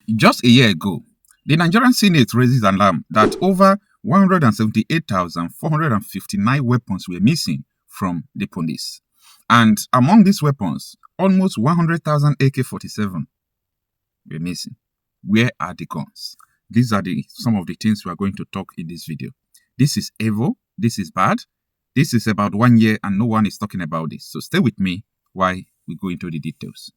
Just a year ago, the Nigerian Senate raises alarm that over 178,459 weapons were missing from the police. And among these weapons, almost 100,000 AK-47 were missing. Where are the guns? These are some of the things we are going to talk in this video. This is evil. This is bad. This is about 1 year and no one is talking about this. So stay with me while we go into the details.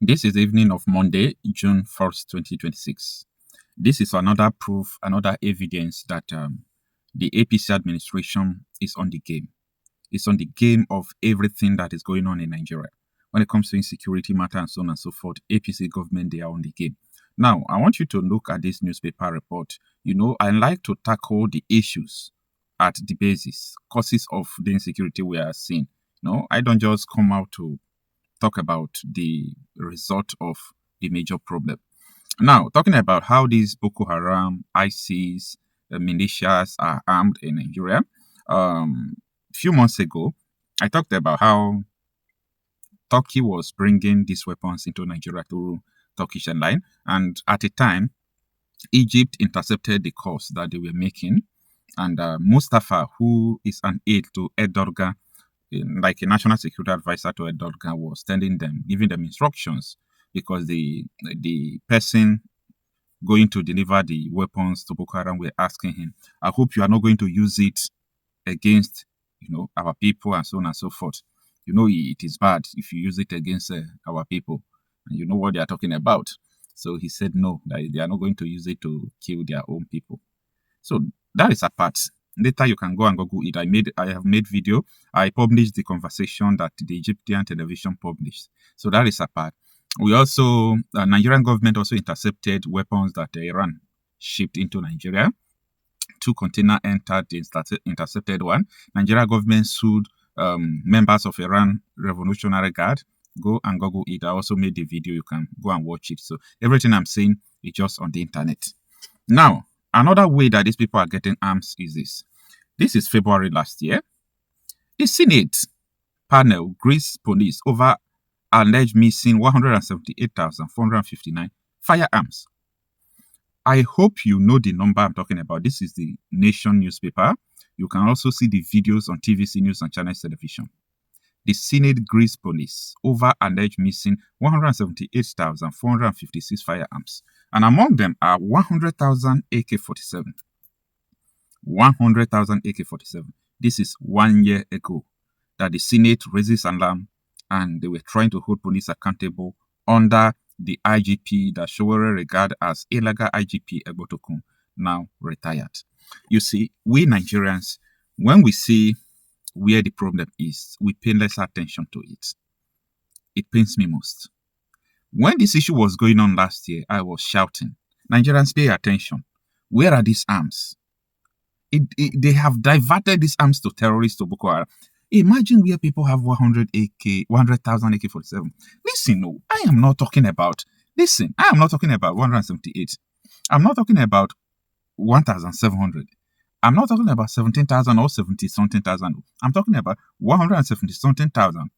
This is the evening of Monday, June 1st, 2026. This is another proof, another evidence that the APC administration is on the game. It's on the game of everything that is going on in Nigeria. When it comes to insecurity matter and so on and so forth, APC government, they are on the game. Now, I want you to look at this newspaper report. I like to tackle the issues at the basis, causes of the insecurity we are seeing. I don't just come out to talk about the result of the major problem. Now, talking about how these Boko Haram, ISIS, militias are armed in Nigeria. A few months ago, I talked about how Turkey was bringing these weapons into Nigeria through Turkish airline, and at the time, Egypt intercepted the course that they were making, and Mustafa, who is an aide to Erdogan, like a national security advisor to Erdogan, was telling them, giving them instructions, because the person going to deliver the weapons to Boko Haram were asking him, I hope you are not going to use it against our people and so on and so forth. It is bad if you use it against our people, and you know what they are talking about. So he said no, that they are not going to use it to kill their own people. So that is a part. Later you can go and Google it. I have made video. I published the conversation that the Egyptian television published. So that is a part. We also, Nigerian government also intercepted weapons that Iran shipped into Nigeria. 2 containers entered the intercepted one. Nigeria government sued members of Iran Revolutionary Guard. Go and Google it. I also made the video. You can go and watch it. So everything I'm saying is just on the internet. Now, another way that these people are getting arms is this. This is February last year. The Senate panel grieves police over alleged missing 178,459 firearms. I hope you know the number I'm talking about. This is the Nation newspaper. You can also see the videos on TVC News and Channels Television. The Senate grieves police over alleged missing 178,456 firearms. And among them are 100,000 AK-47. 100,000 AK-47. This is 1 year ago that the Senate raises alarm and they were trying to hold police accountable under the IGP that Showore regard as illegal IGP Egbotokun, now retired. You see, we Nigerians, when we see where the problem is, we pay less attention to it. It pains me most. When this issue was going on last year, I was shouting, Nigerians, pay attention. Where are these arms? They have diverted these arms to terrorists, to Boko Haram. Imagine where people have 100,000 AK-47. Listen, no, I am not talking about 178. I'm not talking about 1,700. I'm not talking about 17,000 or 70-something thousand. I'm talking about 170-something thousand,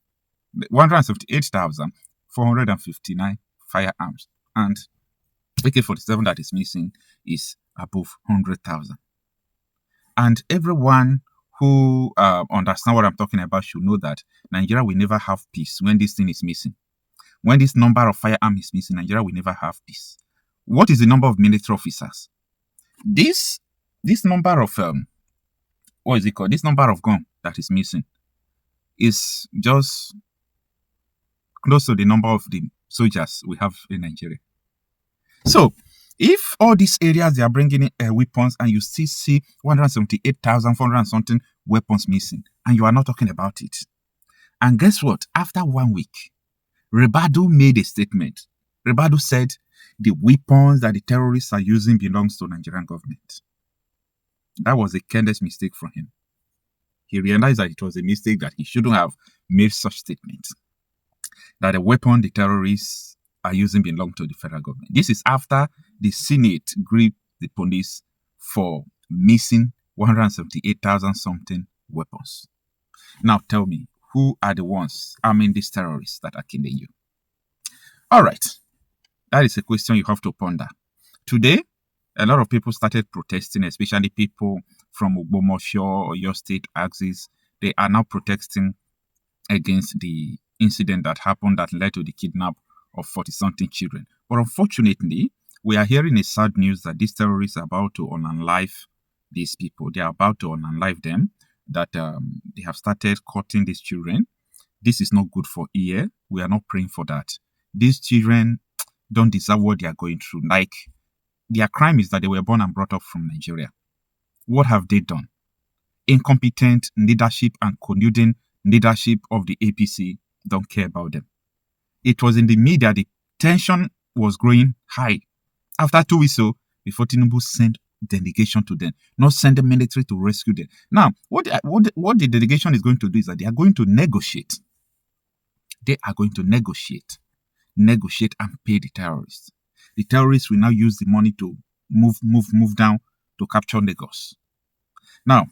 178,459 firearms. And AK-47 that is missing is above 100,000. And everyone who understand what I'm talking about should know that Nigeria will never have peace when this thing is missing. When this number of firearms is missing, Nigeria will never have peace. What is the number of military officers? This number of This number of gun that is missing is just close to the number of the soldiers we have in Nigeria. So, if all these areas they are bringing in weapons and you still see 178,400 and something weapons missing and you are not talking about it. And guess what? After 1 week, Rebadu made a statement. Rebadu said the weapons that the terrorists are using belongs to Nigerian government. That was a careless mistake from him. He realized that it was a mistake, that he shouldn't have made such statements. That the weapon the terrorists are using belong to the federal government. This is after the Senate grieved the police for missing 178,000 something weapons. Now tell me, who are the ones arming these terrorists that are killing you? All right. That is a question you have to ponder. Today, a lot of people started protesting, especially people from Ogbomoso or your state axis. They are now protesting against the incident that happened that led to the kidnap of 40-something children. But unfortunately, we are hearing a sad news that these terrorists are about to unalive these people. They are about to unalive them, that they have started cutting these children. This is not good for EA. We are not praying for that. These children don't deserve what they are going through. Like, their crime is that they were born and brought up from Nigeria. What have they done? Incompetent leadership and colluding leadership of the APC don't care about them. It was in the media, the tension was growing high. After 2 weeks, before Tinubu sent delegation to them, not send the military to rescue them. Now, what the delegation is going to do is that they are going to negotiate. They are going to negotiate and pay the terrorists. The terrorists will now use the money to move down to capture Lagos. Now,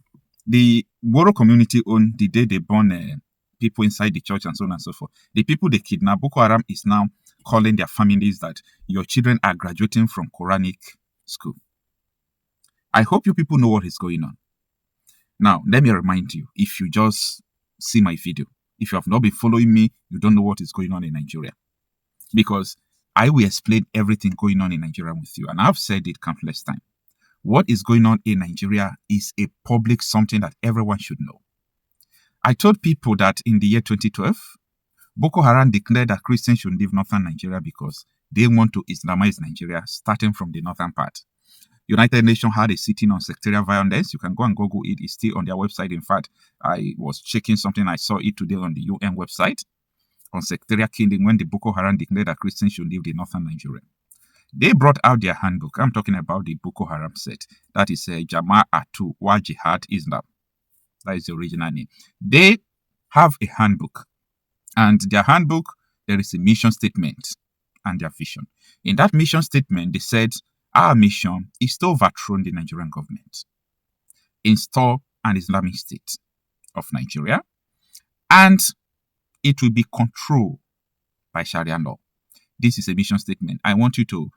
the Boro community owned the day they burn people inside the church and so on and so forth. The people they kidnap, Boko Haram is now calling their families that your children are graduating from Quranic school. I hope you people know what is going on. Now, let me remind you, if you just see my video, if you have not been following me, you don't know what is going on in Nigeria. Because I will explain everything going on in Nigeria with you. And I've said it countless times. What is going on in Nigeria is a public something that everyone should know. I told people that in the year 2012, Boko Haram declared that Christians should leave northern Nigeria because they want to Islamize Nigeria, starting from the northern part. United Nations had a sitting on sectarian violence. You can go and Google it. It's still on their website. In fact, I was checking something. I saw it today on the UN website on sectarian killing when the Boko Haram declared that Christians should leave the northern Nigeria. They brought out their handbook. I'm talking about the Boko Haram set. That is Jama'atu wa Jihad Islam. That is the original name. They have a handbook. And their handbook, there is a mission statement and their vision. In that mission statement, they said, our mission is to overthrow the Nigerian government, install an Islamic state of Nigeria, and it will be controlled by Sharia law. This is a mission statement. I want you to,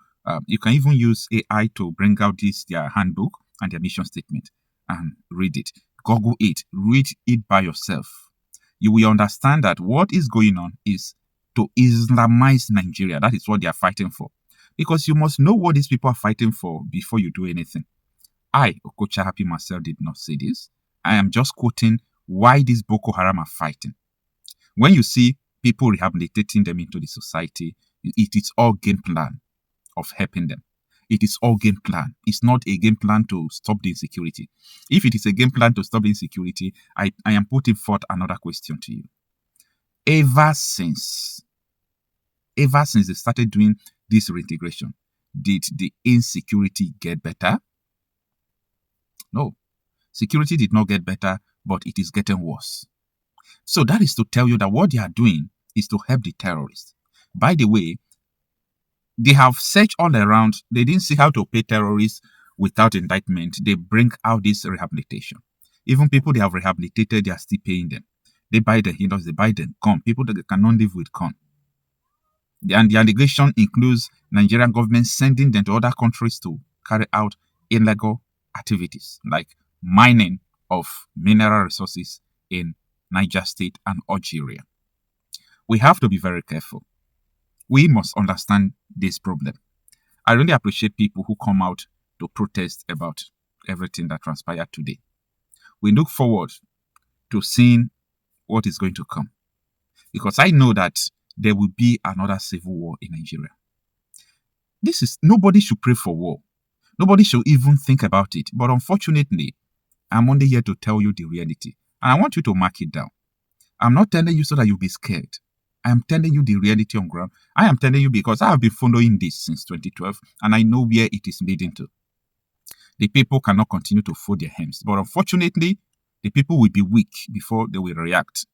you can even use AI to bring out their handbook and their mission statement and read it. Google it. Read it by yourself. You will understand that what is going on is to Islamize Nigeria. That is what they are fighting for. Because you must know what these people are fighting for before you do anything. I, Okocha Happy myself, did not say this. I am just quoting why these Boko Haram are fighting. When you see people rehabilitating them into the society, it is all game plan of helping them. It is all game plan. It's not a game plan to stop the insecurity. If it is a game plan to stop the insecurity, I am putting forth another question to you. Ever since they started doing this reintegration, did the insecurity get better? No. Security did not get better, but it is getting worse. So that is to tell you that what they are doing is to help the terrorists. By the way, they have searched all around. They didn't see how to pay terrorists without indictment. They bring out this rehabilitation. Even people they have rehabilitated, they are still paying them. They buy the healers, they buy the gun. People that cannot live with gun. And the allegation includes Nigerian government sending them to other countries to carry out illegal activities like mining of mineral resources in Niger State and Algeria. We have to be very careful. We must understand this problem. I really appreciate people who come out to protest about everything that transpired today. We look forward to seeing what is going to come. Because I know that there will be another civil war in Nigeria. Nobody should pray for war. Nobody should even think about it. But unfortunately, I'm only here to tell you the reality. And I want you to mark it down. I'm not telling you so that you'll be scared. I am telling you the reality on ground. I am telling you because I have been following this since 2012 and I know where it is leading to. The people cannot continue to fold their hands. But unfortunately, the people will be weak before they will react.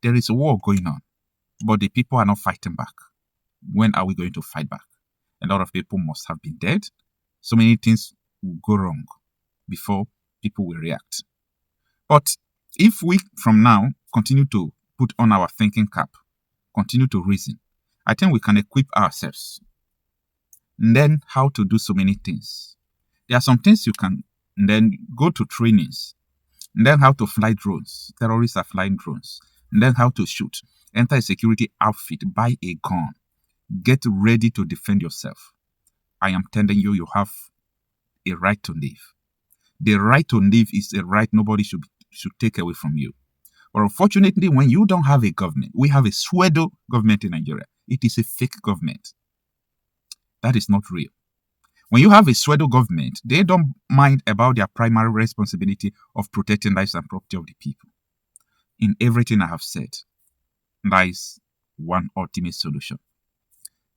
There is a war going on, but the people are not fighting back. When are we going to fight back? A lot of people must have been dead. So many things will go wrong before people will react. But if we, from now, continue to put on our thinking cap, continue to reason, I think we can equip ourselves learn how to do so many things. There are some things you can then go to trainings, learn how to fly drones. Terrorists are flying drones. Learn how to shoot. Enter a security outfit. Buy a gun. Get ready to defend yourself. I am telling you, you have a right to live. The right to live is a right nobody should take away from you. But unfortunately, when you don't have a government, we have a pseudo government in Nigeria. It is a fake government. That is not real. When you have a pseudo government, they don't mind about their primary responsibility of protecting lives and property of the people. In everything I have said, lies one ultimate solution.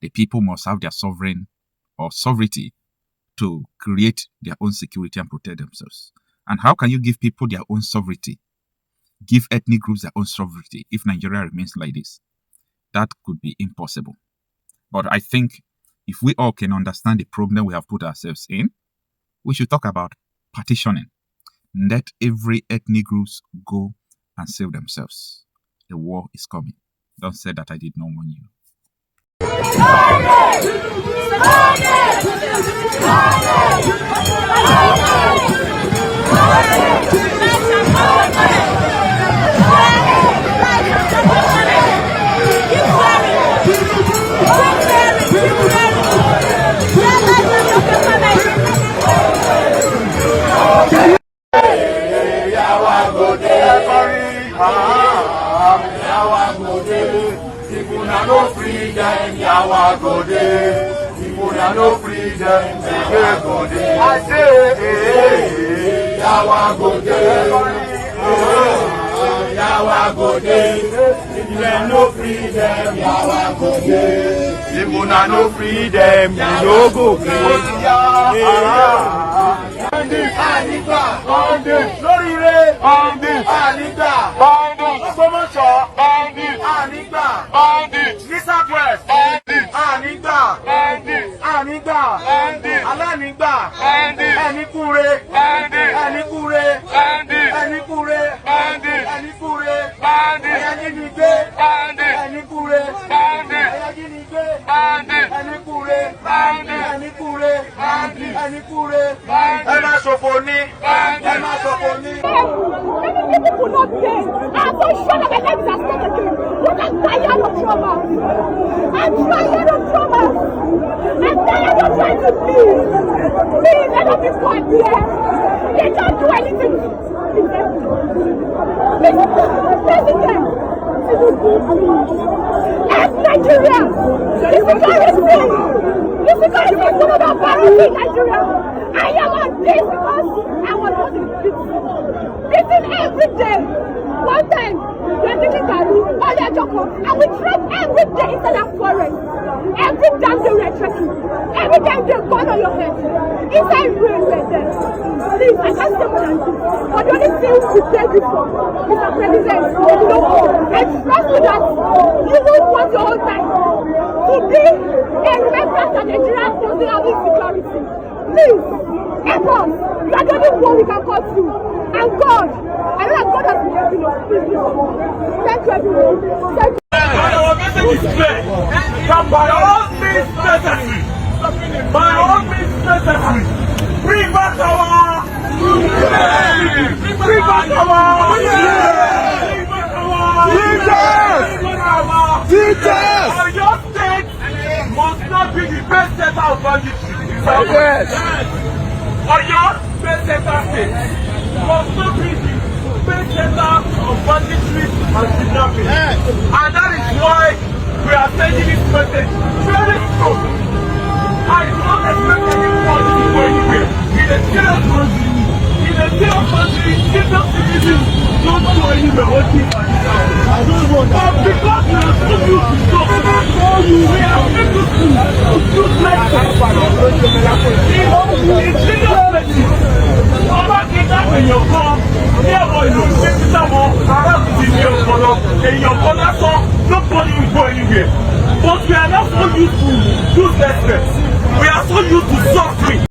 The people must have their sovereignty to create their own security and protect themselves. And how can you give people their own sovereignty? Give ethnic groups their own sovereignty if Nigeria remains like this? That could be impossible. But I think if we all can understand the problem we have put ourselves in, we should talk about partitioning. Let every ethnic groups go and save themselves. The war is coming. Don't say that I did not warn you. No freedom, Yawa go there. People no freedom, they go there. I say, Yawa go there. Yawa go there. People no freedom, Yawa go there. People no freedom, you no go there. Anita, Lorire, Anita, Somoso, Anita, Southwest, Anita, Alanigba, Enikure, Enikure, Enikure, Enikure, Enikure, Enikure, Emma Soponi. Many people could not pay. I'm so sure that my legs are stuck again. But I'm tired of trauma. I'm tired of trauma. I'm tired of trying to please. Please, let us be quiet here. They don't do anything. President, help Nigeria. The security. The security is one of the priorities in Nigeria. I am on this because I was not in beaten every day. One time, we are taking Garu, all their Joko, and we trek every day inside that forest. Every damn day we are trekking. Every time they burn on your head. Inside rain, we are there. Please, I can't say more than this. But the only thing we beg you for, Mr. President, you know, I trust you that you will want your whole time to be a remembrance that Nigeria doesn't have insecurity. Please, help us. You are the only one we can call to. And God, I know that God has been helping us. Please, thank you, everyone. Thank you. Our message is clear. By all means necessary. By all means necessary. Bring back our. Bring back our. Teachers. Your state must not be the best center of banditry. Yes. Your best center state must not be the best center of banditry and kidnapping. And that is why we are sending this message very strong. I do not expect anybody to go anywhere. In a chaos country, Indian citizens don't go anywhere until but because we are so used to talk, we are able to use like in serious places. Ọba kíkà èèyàn kan ní ẹ̀wọ̀n ìlú ṣé títà wọn arábìnrin ní ọpọlọ èèyàn kan lásán nobody will go anywhere. But we are not so used to uselessness. We are so used to suffering.